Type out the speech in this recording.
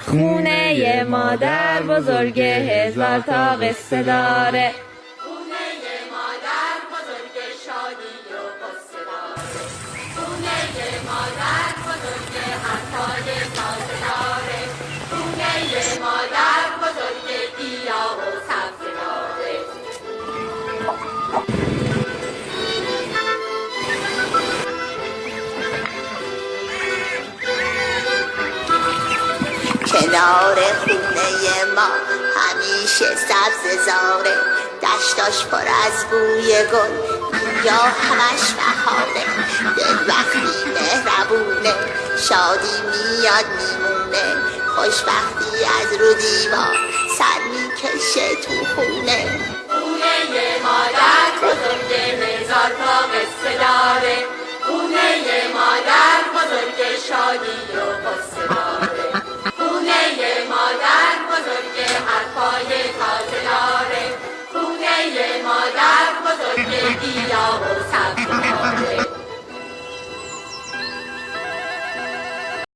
خونه مادر بزرگ هزار تا قصه داره. خونه مادر بزرگ شادی و قصه داره. خونه مادر بزرگ حرفای تازه داره. خونه مادر بزرگ گیاه و سبزه داره. کنار خونه ما همیشه سبززاره، دشتاش پر از بوی گل، اینجا همش بهاره. دل وقتی مهربونه شادی میاد میمونه، خوشبختی از رو دیوار سر میکشه تو خونه. خونه مادر بزرگ هزار تا قصه داره. خونه مادر بزرگ شادی و قصه داره.